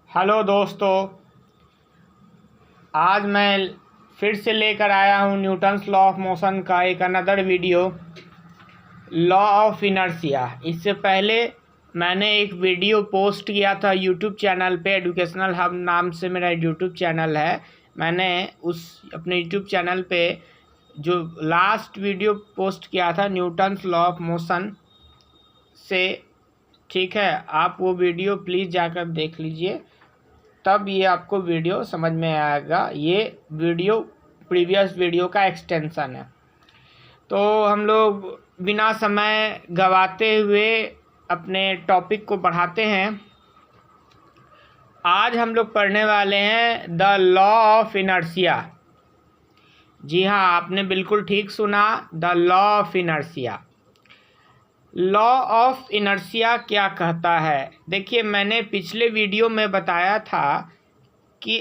Hello दोस्तों, आज मैं फिर से लेकर आया हूँ न्यूटन्स लॉ ऑफ मोशन का एक another video, law of inertia. इससे पहले मैंने एक वीडियो पोस्ट किया था यूट्यूब चैनल पे, एजुकेशनल हब नाम से मेरा यूट्यूब चैनल है। मैंने उस अपने यूट्यूब चैनल पे जो लास्ट वीडियो पोस्ट किया था न्यूटन्स लॉ ऑफ मोशन से, ठीक है, आप वो वीडियो प्लीज़ जाकर देख लीजिए, तब ये आपको वीडियो समझ में आएगा। ये वीडियो प्रीवियस वीडियो का एक्सटेंशन है। तो हम लोग बिना समय गवाते हुए अपने टॉपिक को बढ़ाते हैं। आज हम लोग पढ़ने वाले हैं द लॉ ऑफ इनर्शिया। जी हाँ, आपने बिल्कुल ठीक सुना, the law of inertia. Law of inertia क्या कहता है? देखिए, मैंने पिछले वीडियो में बताया था कि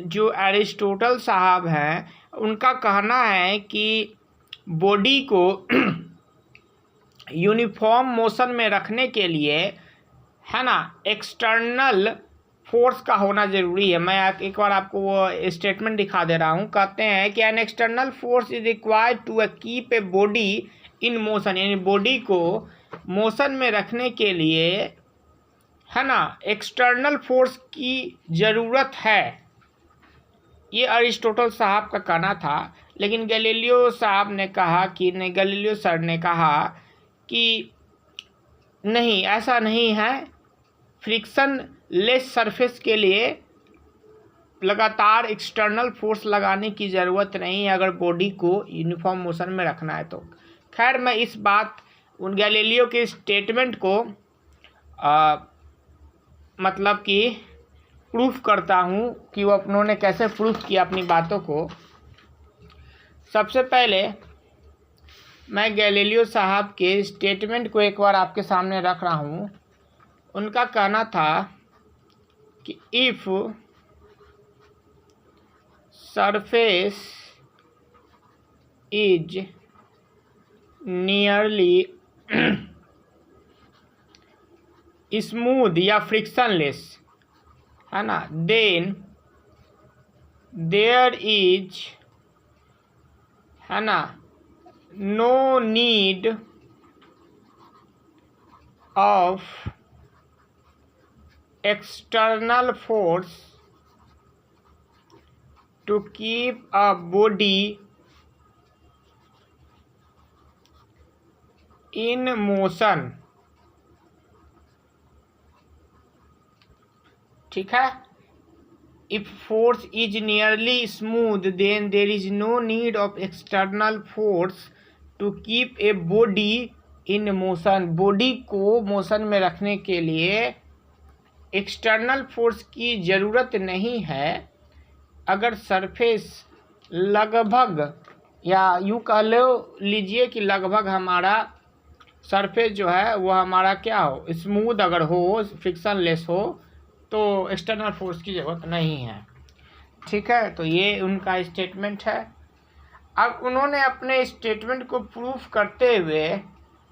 जो एरिस्टोटल साहब हैं, उनका कहना है कि बॉडी को यूनिफॉर्म मोशन में रखने के लिए, है ना, एक्सटर्नल फोर्स का होना ज़रूरी है। मैं एक बार आपको वो स्टेटमेंट दिखा दे रहा हूँ। कहते हैं कि an external force is required to keep a body in motion, यानी बॉडी को मोशन में रखने के लिए, है ना, एक्सटर्नल फोर्स की ज़रूरत है। ये अरिस्टोटल साहब का कहना था। लेकिन गैलीलियो साहब ने कहा कि नहीं, गैलीलियो सर ने कहा कि नहीं, ऐसा नहीं है। फ्रिक्शन लेस सरफेस के लिए लगातार एक्सटर्नल फोर्स लगाने की ज़रूरत नहीं है अगर बॉडी को यूनिफॉर्म मोशन में रखना है तो। खैर, मैं इस बात उन गैलीलियो के स्टेटमेंट को मतलब कि प्रूफ करता हूँ कि वो उन्होंने कैसे प्रूफ किया अपनी बातों को। सबसे पहले मैं गैलीलियो साहब के स्टेटमेंट को एक बार आपके सामने रख रहा हूँ। उनका कहना था कि if surface is nearly smooth या फ्रिक्शनलेस, है ना, देन देयर इज, है ना, no need of external force to keep a body in motion. ठीक है, if force is nearly smooth then there is no need of external force to keep a body in motion. Body को motion में रखने के लिए external force की ज़रूरत नहीं है अगर सरफेस लगभग, या यूँ कह लो लीजिए कि लगभग हमारा सरफेस जो है वो हमारा क्या हो, स्मूथ अगर हो, फ्रिक्शन लेस हो, तो एक्सटर्नल फोर्स की ज़रूरत नहीं है। ठीक है, तो ये उनका स्टेटमेंट है। अब उन्होंने अपने स्टेटमेंट को प्रूफ करते हुए,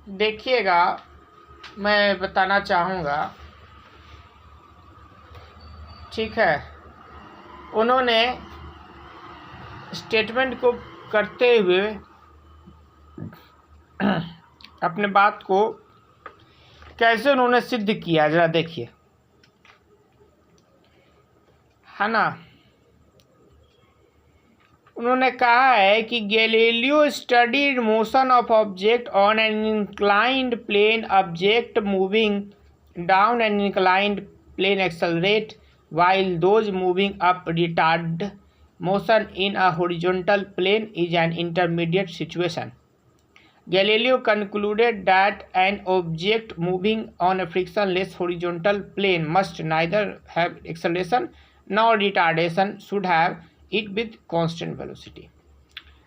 देखिएगा, मैं बताना चाहूँगा। ठीक है, उन्होंने स्टेटमेंट को करते हुए अपने बात को कैसे उन्होंने सिद्ध किया, जरा देखिए, है ना। उन्होंने कहा है कि Galileo studied motion of object on an inclined plane, object moving down an inclined plane accelerate while those moving up retard motion in a horizontal plane is an intermediate situation. Galileo concluded that an object moving on a frictionless horizontal plane must neither have acceleration nor retardation, should have it with constant velocity.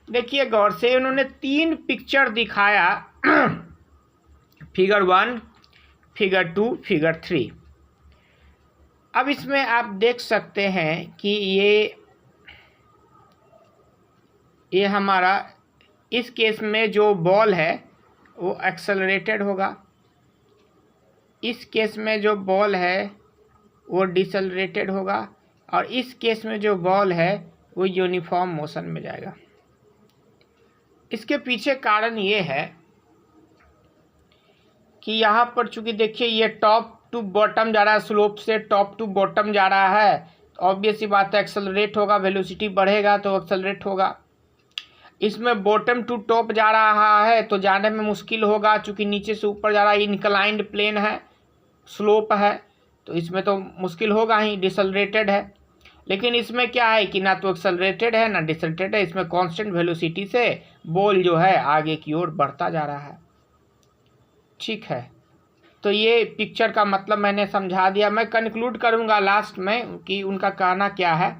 देखिए गौर से, उन्होंने 3 picture दिखाया, figure 1, figure 2, figure 3। अब इसमें आप देख सकते हैं कि ये हमारा, इस केस में जो बॉल है वो एक्सेलरेटेड होगा, इस केस में जो बॉल है वो डिसलरेटेड होगा, और इस केस में जो बॉल है वो यूनिफॉर्म मोशन में जाएगा। इसके पीछे कारण ये है कि यहाँ पर चूंकि देखिए ये टॉप टू बॉटम जा रहा है, स्लोप से टॉप टू बॉटम जा रहा है, तो ऑब्वियस सी बात है एक्सेलरेट होगा, वेलोसिटी बढ़ेगा तो एक्सेलरेट होगा। इसमें बॉटम टू टॉप जा रहा है तो जाने में मुश्किल होगा, चूंकि नीचे से ऊपर जा रहा है, इंक्लाइंड प्लेन है, स्लोप है, तो इसमें तो मुश्किल होगा ही, डिसलरेटेड है। लेकिन इसमें क्या है कि ना तो एक्सेलरेटेड है ना डिसलरेटेड है, इसमें कांस्टेंट वेलोसिटी से बॉल जो है आगे की ओर बढ़ता जा रहा है। ठीक है, तो ये पिक्चर का मतलब मैंने समझा दिया। मैं कंक्लूड करूंगा लास्ट में कि उनका कहना क्या है।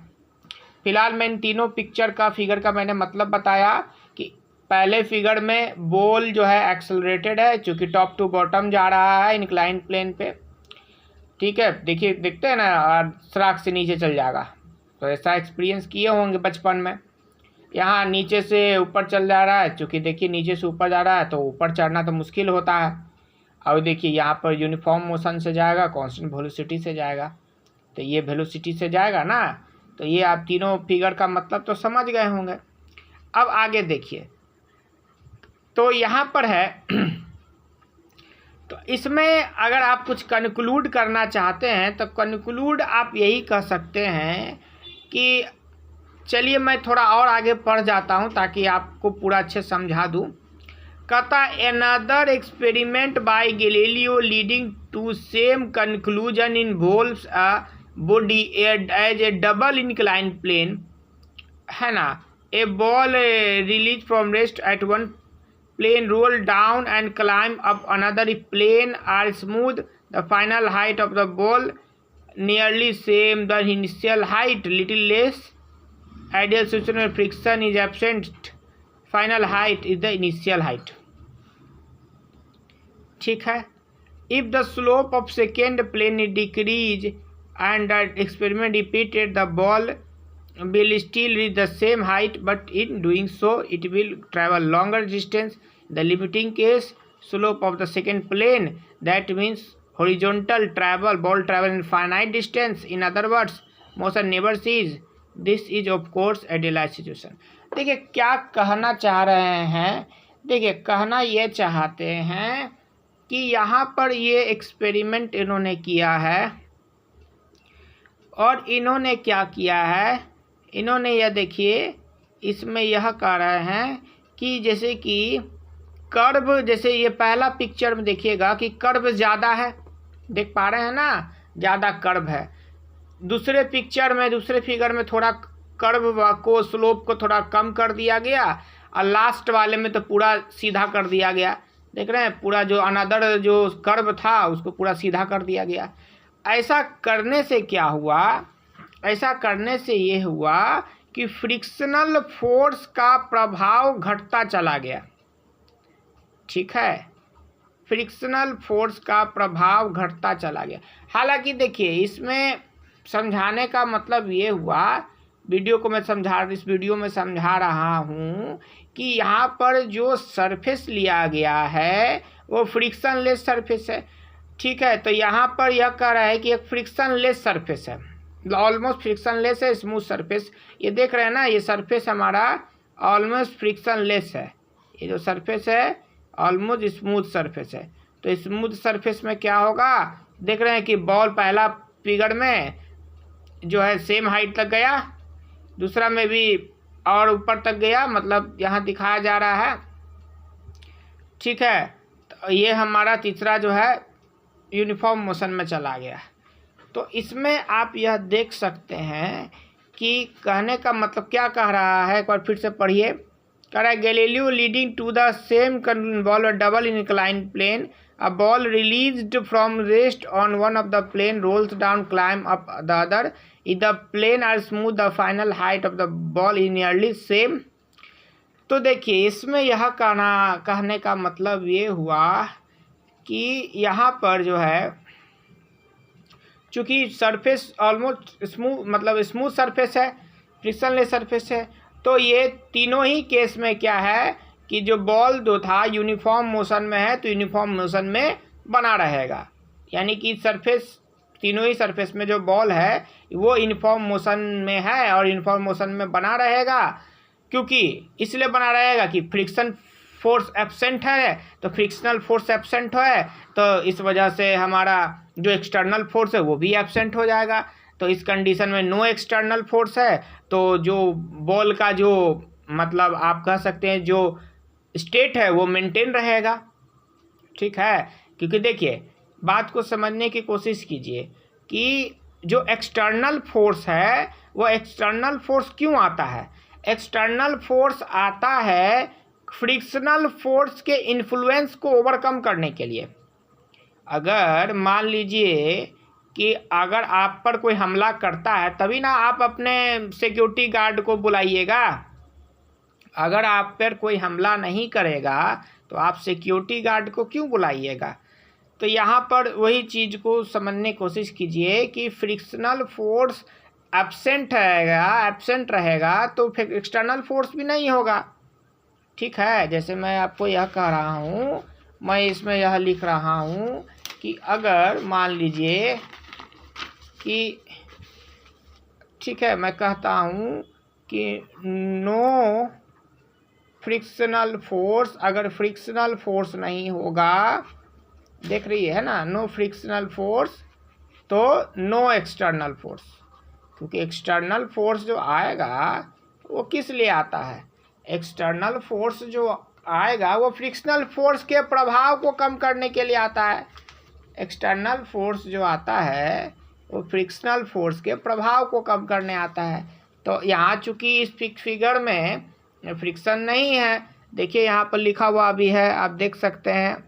फिलहाल मैं इन तीनों पिक्चर का फिगर का मैंने मतलब बताया कि पहले फिगर में बॉल जो है एक्सेलरेटेड है, चूँकि टॉप टू बॉटम जा रहा है इंक्लाइन प्लेन पे। ठीक है, देखिए देखते हैं ना, सड़क से नीचे चल जाएगा, तो ऐसा एक्सपीरियंस किए होंगे बचपन में। यहाँ नीचे से ऊपर चल जा रहा है, चूँकि देखिए नीचे से ऊपर जा रहा है तो ऊपर चढ़ना तो मुश्किल होता है। और देखिए यहाँ पर यूनिफॉर्म मोशन से जाएगा, कांस्टेंट वेलोसिटी से जाएगा, तो ये वेलोसिटी से जाएगा ना, तो ये आप तीनों फिगर का मतलब तो समझ गए होंगे। अब आगे देखिए, तो यहाँ पर है तो इसमें अगर आप कुछ कंक्लूड करना चाहते हैं तो कंक्लूड आप यही कह सकते हैं कि चलिए मैं थोड़ा और आगे पढ़ जाता हूँ ताकि आपको पूरा अच्छे समझा दूँ। कहता another experiment by Galileo leading to same conclusion involves a body as a double inclined plane, है ना। A ball released from rest at one plane roll down and climb up another plane are smooth. The final height of the ball nearly same the initial height, little less. Ideal situation where friction is absent, final height is the initial height. ठीक है, if the slope of second plane is decreased and the experiment repeated, the ball will still reach the same height, but in doing so it will travel longer distance. The limiting case, slope of the second plane, that means horizontal travel, ball travel infinite distance. In other words, motion never ceases. This is of course idealized situation. देखिए क्या कहना चाह रहे हैं, देखिए कहना ये चाहते हैं कि यहाँ पर ये एक्सपेरिमेंट इन्होंने किया है, और इन्होंने क्या किया है, इन्होंने यह देखिए इसमें यह कह रहे हैं कि जैसे कि कर्व, जैसे ये पहला पिक्चर में देखिएगा कि कर्व ज़्यादा है, देख पा रहे हैं ना, ज़्यादा कर्व है। दूसरे पिक्चर में, दूसरे फिगर में थोड़ा कर्व को, स्लोप को थोड़ा कम कर दिया गया, और लास्ट वाले में तो पूरा सीधा कर दिया गया। देख रहे हैं, पूरा जो अनदर जो कर्व था उसको पूरा सीधा कर दिया गया। ऐसा करने से क्या हुआ, ऐसा करने से ये हुआ कि फ्रिक्शनल फोर्स का प्रभाव घटता चला गया। ठीक है, फ्रिक्शनल फोर्स का प्रभाव घटता चला गया। हालांकि देखिए इसमें समझाने का मतलब ये हुआ, वीडियो को मैं इस वीडियो में समझा रहा हूँ कि यहाँ पर जो सरफेस लिया गया है वो फ्रिक्शन लेस सरफेस है। ठीक है, तो यहाँ पर यह कह रहा है कि एक फ्रिक्शन लेस सरफेस है, ऑलमोस्ट फ्रिक्शन लेस है, स्मूथ सरफेस। ये देख रहे हैं ना, ये सरफेस हमारा ऑलमोस्ट फ्रिक्शन लेस है, ये जो सरफेस है ऑलमोस्ट स्मूथ सरफेस है। तो स्मूथ सरफेस में क्या होगा, देख रहे हैं कि बॉल पहला फिगर में जो है सेम हाइट तक गया, दूसरा में भी और ऊपर तक गया, मतलब यहाँ दिखाया जा रहा है। ठीक है, तो ये हमारा तीसरा जो है यूनिफॉर्म मोशन में चला गया। तो इसमें आप यह देख सकते हैं कि कहने का मतलब क्या कह रहा है, एक बार फिर से पढ़िए। कह रहा है Galileo leading to the same ball double incline plane, a ball released from rest on one of the plane rolls down, climb up the other. If the plane are smooth, the final height of the ball is nearly same. तो देखिए इसमें यह कहने का मतलब ये हुआ कि यहाँ पर जो है चूँकि सरफेस ऑलमोस्ट स्मूथ, मतलब स्मूथ सरफेस है, फ्रिक्शनलेस सरफेस है, तो ये तीनों ही केस में क्या है कि जो बॉल जो था यूनिफॉर्म मोशन में है तो यूनिफॉर्म मोशन में बना रहेगा, यानी कि सरफेस तीनों ही सरफेस में जो बॉल है वो यूनिफॉर्म मोशन में है और यूनिफॉर्म मोशन में बना रहेगा, क्योंकि इसलिए बना रहेगा कि फ्रिक्शन फोर्स एब्सेंट है, तो फ्रिक्शनल फोर्स एब्सेंट है तो इस वजह से हमारा जो एक्सटर्नल फोर्स है वो भी एब्सेंट हो जाएगा। तो इस कंडीशन में नो एक्सटर्नल फोर्स है तो जो बॉल का जो मतलब आप कह सकते हैं जो स्टेट है वो मेंटेन रहेगा। ठीक है, क्योंकि देखिए बात को समझने की कोशिश कीजिए कि जो एक्सटर्नल फोर्स है वो एक्सटर्नल फोर्स क्यों आता है। एक्सटर्नल फोर्स आता है फ्रिक्शनल फोर्स के इन्फ्लुएंस को ओवरकम करने के लिए। अगर मान लीजिए कि अगर आप पर कोई हमला करता है तभी ना आप अपने सिक्योरिटी गार्ड को बुलाइएगा। अगर आप पर कोई हमला नहीं करेगा तो आप सिक्योरिटी गार्ड को क्यों बुलाइएगा। तो यहाँ पर वही चीज़ को समझने की कोशिश कीजिए कि फ्रिक्शनल फोर्स एब्सेंट रहेगा तो फिर एक्सटर्नल फोर्स भी नहीं होगा। ठीक है, जैसे मैं आपको यह कह रहा हूँ, मैं इसमें यह लिख रहा हूँ कि अगर मान लीजिए कि ठीक है मैं कहता हूँ कि नो फ्रिक्शनल फोर्स, अगर फ्रिक्शनल फोर्स नहीं होगा, देख रही है ना, नो फ्रिक्शनल फोर्स तो नो एक्सटर्नल फोर्स, क्योंकि एक्सटर्नल फोर्स जो आएगा वो किस लिए आता है। एक्सटर्नल फोर्स जो आएगा वो फ्रिक्शनल फोर्स के प्रभाव को कम करने के लिए आता है। एक्सटर्नल फोर्स जो आता है वो फ्रिक्शनल फोर्स के प्रभाव को कम करने आता है। तो यहाँ चूंकि इस फिगर में फ्रिक्शन नहीं है, देखिए यहाँ पर लिखा हुआ भी है, आप देख सकते हैं।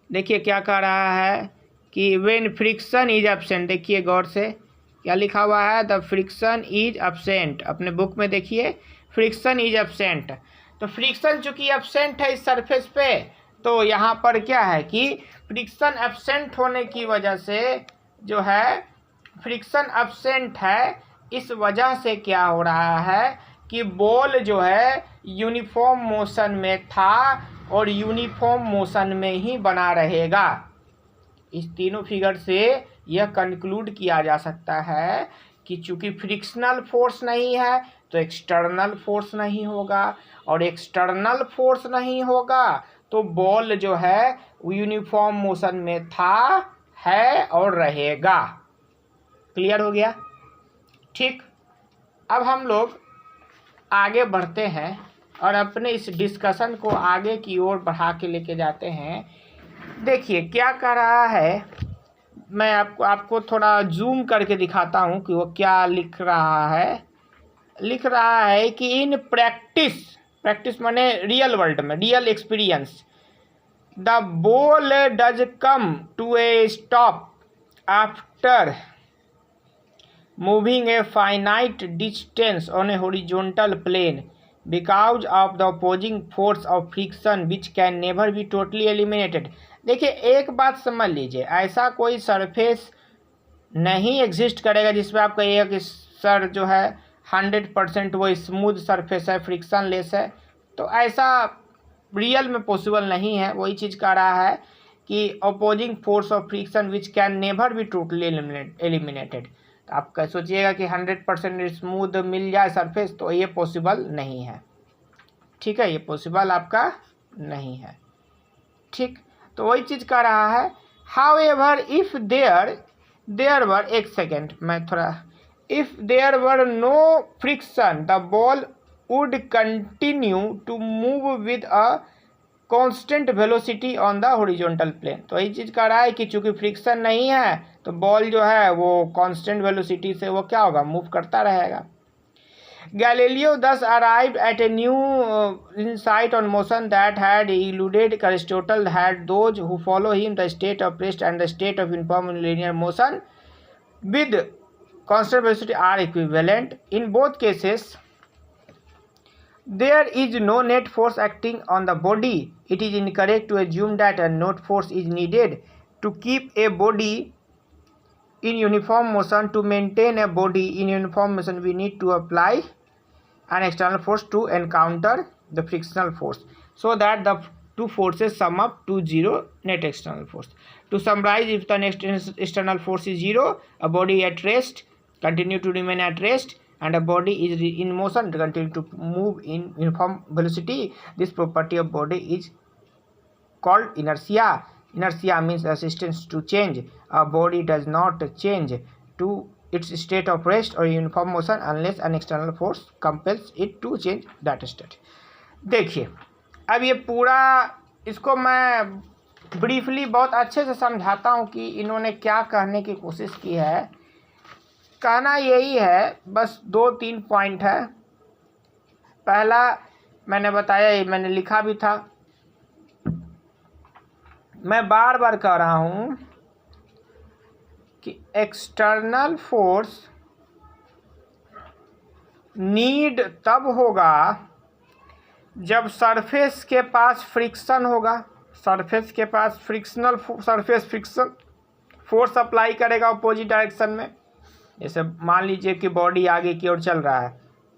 देखिए क्या कह रहा है कि व्हेन फ्रिक्शन इज एब्सेंट, देखिए गौर से क्या लिखा हुआ है, द फ्रिक्शन इज एब्सेंट। अपने बुक में देखिए फ्रिक्शन इज एब्सेंट। तो फ्रिक्शन चूंकि एब्सेंट है इस सरफेस पे, तो यहाँ पर क्या है कि फ्रिक्शन एब्सेंट होने की वजह से जो है फ्रिक्शन एब्सेंट है, इस वजह से क्या हो रहा है कि बॉल जो है यूनिफॉर्म मोशन में था और यूनिफॉर्म मोशन में ही बना रहेगा। इस तीनों फिगर से यह कंक्लूड किया जा सकता है कि चूंकि फ्रिक्शनल फोर्स नहीं है तो एक्सटर्नल फोर्स नहीं होगा, और एक्सटर्नल फोर्स नहीं होगा तो बॉल जो है वो यूनिफॉर्म मोशन में था, है और रहेगा। क्लियर हो गया। ठीक, अब हम लोग आगे बढ़ते हैं और अपने इस डिस्कशन को आगे की ओर बढ़ा के लेके जाते हैं। देखिए क्या कर रहा है, मैं आपको थोड़ा जूम करके दिखाता हूँ कि वो क्या लिख रहा है। लिख रहा है कि इन प्रैक्टिस माने रियल वर्ल्ड में, real experience, the ball does come to a stop after moving a finite distance on a horizontal plane because of the opposing force of friction which can never be totally eliminated। देखिए एक बात समझ लीजिए, ऐसा कोई surface नहीं exist करेगा जिसमें आप कहिएगा कि सर जो है 100% वो स्मूथ सरफेस है, फ्रिक्शन लेस है, तो ऐसा रियल में पॉसिबल नहीं है। वही चीज़ कह रहा है कि opposing force of friction which can never be totally eliminated. तो आप सोचिएगा कि 100% स्मूथ मिल जाए सरफेस, तो ये पॉसिबल नहीं है। ठीक है, ये पॉसिबल आपका नहीं है। ठीक, तो वही चीज़ कह रहा है। हाउएवर इफ देयर वर, एक सेकेंड मैं थोड़ा, if there were no friction the ball would continue to move with a constant velocity on the horizontal plane. तो यही चीज़ कह रहा है कि चूंकि फ्रिक्शन नहीं है तो बॉल जो है वो कांस्टेंट वेलोसिटी से वो क्या होगा, मूव करता रहेगा। Galileo thus arrived at a new insight on motion that had eluded Aristotle, had those who follow him the state of rest and the state of uniform linear motion with constant velocity are equivalent. In both cases there is no net force acting on the body. It is incorrect to assume that a net force is needed to keep a body in uniform motion. To maintain a body in uniform motion, we need to apply an external force to encounter the frictional force, so that the two forces sum up to zero net external force. To summarize, if the next external force is zero, a body at rest continue to remain at rest, and a body is in motion continue to move in uniform velocity. This property of body is called inertia. Inertia means resistance to change. A body does not change to its state of rest or uniform motion unless an external force compels it to change that state. देखिए, अब ये पूरा इसको मैं briefly बहुत अच्छे से समझाता हूँ कि इन्होंने क्या कहने की कोशिश की है। कहना यही है, बस 2-3 पॉइंट है। पहला मैंने बताया, ये मैंने लिखा भी था, मैं बार बार कह रहा हूँ कि एक्सटर्नल फोर्स नीड तब होगा जब सरफेस के पास फ्रिक्शन होगा। सरफेस के पास frictional surface friction force apply करेगा अपोजिट डायरेक्शन में। जैसे मान लीजिए कि बॉडी आगे की ओर चल रहा है,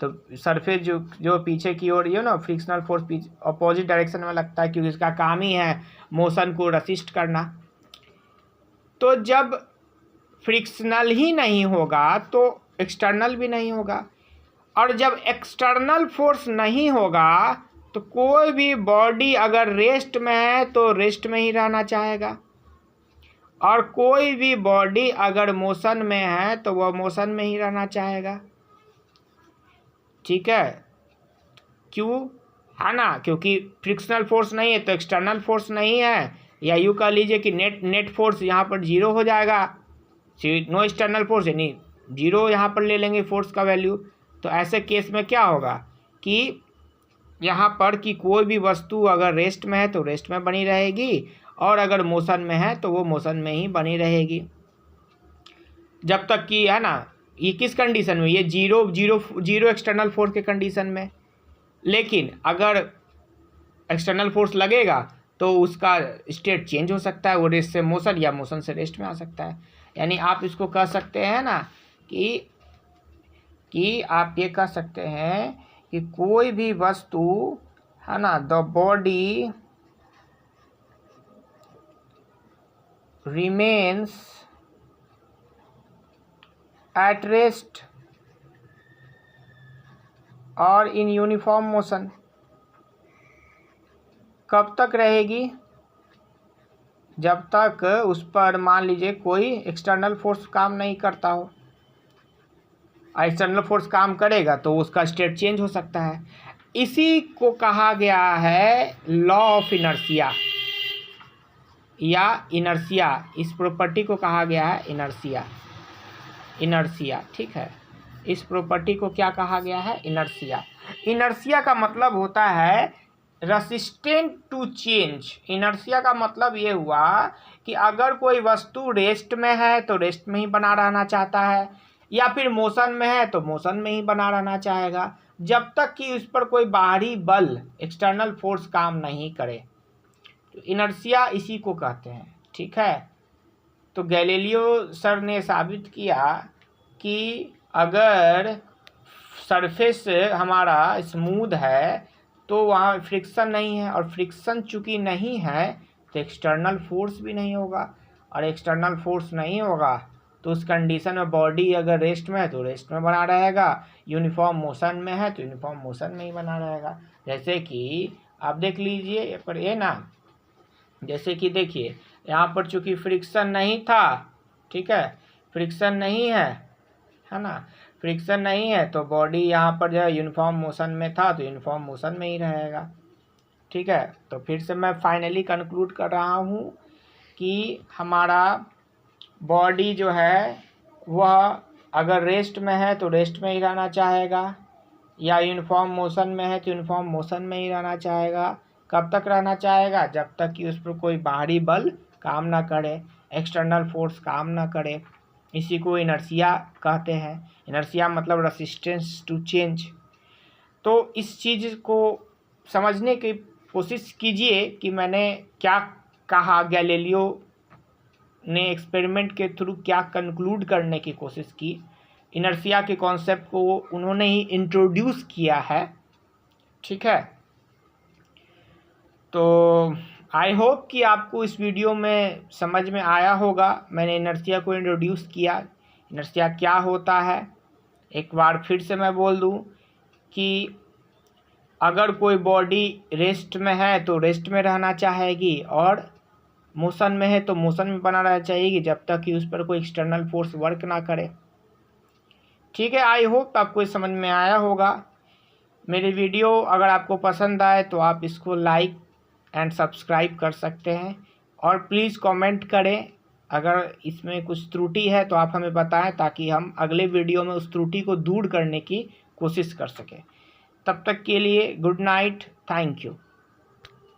तो सरफेस जो पीछे की ओर ना फ्रिक्शनल फोर्स अपोजिट डायरेक्शन में लगता है, क्योंकि इसका काम ही है मोशन को रसिस्ट करना। तो जब फ्रिक्शनल ही नहीं होगा तो एक्सटर्नल भी नहीं होगा, और जब एक्सटर्नल फोर्स नहीं होगा तो कोई भी बॉडी अगर रेस्ट में है तो रेस्ट में ही रहना चाहेगा, और कोई भी बॉडी अगर मोशन में है तो वह मोशन में ही रहना चाहेगा। ठीक है, क्यों है ना? क्योंकि फ्रिक्शनल फोर्स नहीं है तो एक्सटर्नल फोर्स नहीं है, या यूँ कह लीजिए कि नेट फोर्स यहाँ पर जीरो हो जाएगा। नो एक्सटर्नल फोर्स यानी जीरो यहाँ पर ले लेंगे फोर्स का वैल्यू। तो ऐसे केस में क्या होगा कि यहाँ पर कि कोई भी वस्तु अगर रेस्ट में है तो रेस्ट में बनी रहेगी, और अगर मोशन में है तो वो मोशन में ही बनी रहेगी, जब तक कि है ना। ये किस कंडीशन में? ये जीरो एक्सटर्नल फोर्स के कंडीशन में। लेकिन अगर एक्सटर्नल फोर्स लगेगा तो उसका स्टेट चेंज हो सकता है, वो रेस्ट से मोशन या मोशन से रेस्ट में आ सकता है। यानी आप इसको कह सकते हैं ना कि आप ये कह सकते हैं कि कोई भी वस्तु है ना, the body remains at rest और इन यूनिफॉर्म मोशन। कब तक रहेगी? जब तक उस पर मान लीजिए कोई एक्सटर्नल फोर्स काम नहीं करता हो। एक्सटर्नल फोर्स काम करेगा तो उसका स्टेट चेंज हो सकता है। इसी को कहा गया है लॉ ऑफ इनर्शिया या इनर्शिया। इस प्रॉपर्टी को कहा गया है इनर्शिया। ठीक है, इस प्रॉपर्टी को क्या कहा गया है? इनर्शिया। इनर्शिया का मतलब होता है रेसिस्टेंट टू चेंज। इनर्शिया का मतलब ये हुआ कि अगर कोई वस्तु रेस्ट में है तो रेस्ट में ही बना रहना चाहता है, या फिर मोशन में है तो मोशन में ही बना रहना चाहेगा, जब तक कि उस पर कोई बाहरी बल एक्सटर्नल फोर्स काम नहीं करे। तो इनर्शिया इसी को कहते हैं। ठीक है, तो गैलीलियो सर ने साबित किया कि अगर सरफेस हमारा स्मूथ है तो वहाँ फ्रिक्शन नहीं है, और फ्रिक्शन चूँकि नहीं है तो एक्सटर्नल फोर्स भी नहीं होगा, और एक्सटर्नल फोर्स नहीं होगा तो उस कंडीशन में बॉडी अगर रेस्ट में है तो रेस्ट में बना रहेगा, यूनिफॉर्म मोशन में है तो यूनिफॉर्म मोशन में ही बना रहेगा। जैसे कि आप देख लीजिए पर ये ना, जैसे कि देखिए यहाँ पर चूँकि फ्रिक्शन नहीं था, ठीक है, फ्रिक्शन नहीं है ना, फ्रिक्शन नहीं है तो बॉडी यहाँ पर जो है यूनिफॉर्म मोशन में था तो यूनिफॉर्म मोशन में ही रहेगा। ठीक है, तो फिर से मैं फाइनली कंक्लूड कर रहा हूँ कि हमारा बॉडी जो है वह अगर रेस्ट में है तो रेस्ट में ही रहना चाहेगा, या यूनिफॉर्म मोशन में है तो यूनिफॉर्म मोशन में ही रहना चाहेगा। कब तक रहना चाहेगा? जब तक कि उस पर कोई बाहरी बल काम ना करे, एक्सटर्नल फोर्स काम ना करे। इसी को इनर्शिया कहते हैं। इनर्शिया मतलब रेसिस्टेंस टू चेंज। तो इस चीज़ को समझने की कोशिश कीजिए कि मैंने क्या कहा, गैलीलियो ने एक्सपेरिमेंट के थ्रू क्या कंक्लूड करने की कोशिश की। इनर्शिया के कॉन्सेप्ट को उन्होंने ही इंट्रोड्यूस किया है। ठीक है, तो आई होप कि आपको इस वीडियो में समझ में आया होगा। मैंने इनर्शिया को इंट्रोड्यूस किया, इनर्शिया क्या होता है। एक बार फिर से मैं बोल दूं कि अगर कोई बॉडी रेस्ट में है तो रेस्ट में रहना चाहेगी, और मोशन में है तो मोशन में बना रहना चाहिए जब तक कि उस पर कोई एक्सटर्नल फोर्स वर्क ना करे। ठीक है, आई होप आपको ये समझ में आया होगा। मेरी वीडियो अगर आपको पसंद आए तो आप इसको लाइक एंड सब्सक्राइब कर सकते हैं, और प्लीज़ कमेंट करें। अगर इसमें कुछ त्रुटि है तो आप हमें बताएं, ताकि हम अगले वीडियो में उस त्रुटि को दूर करने की कोशिश कर सकें। तब तक के लिए गुड नाइट, थैंक यू।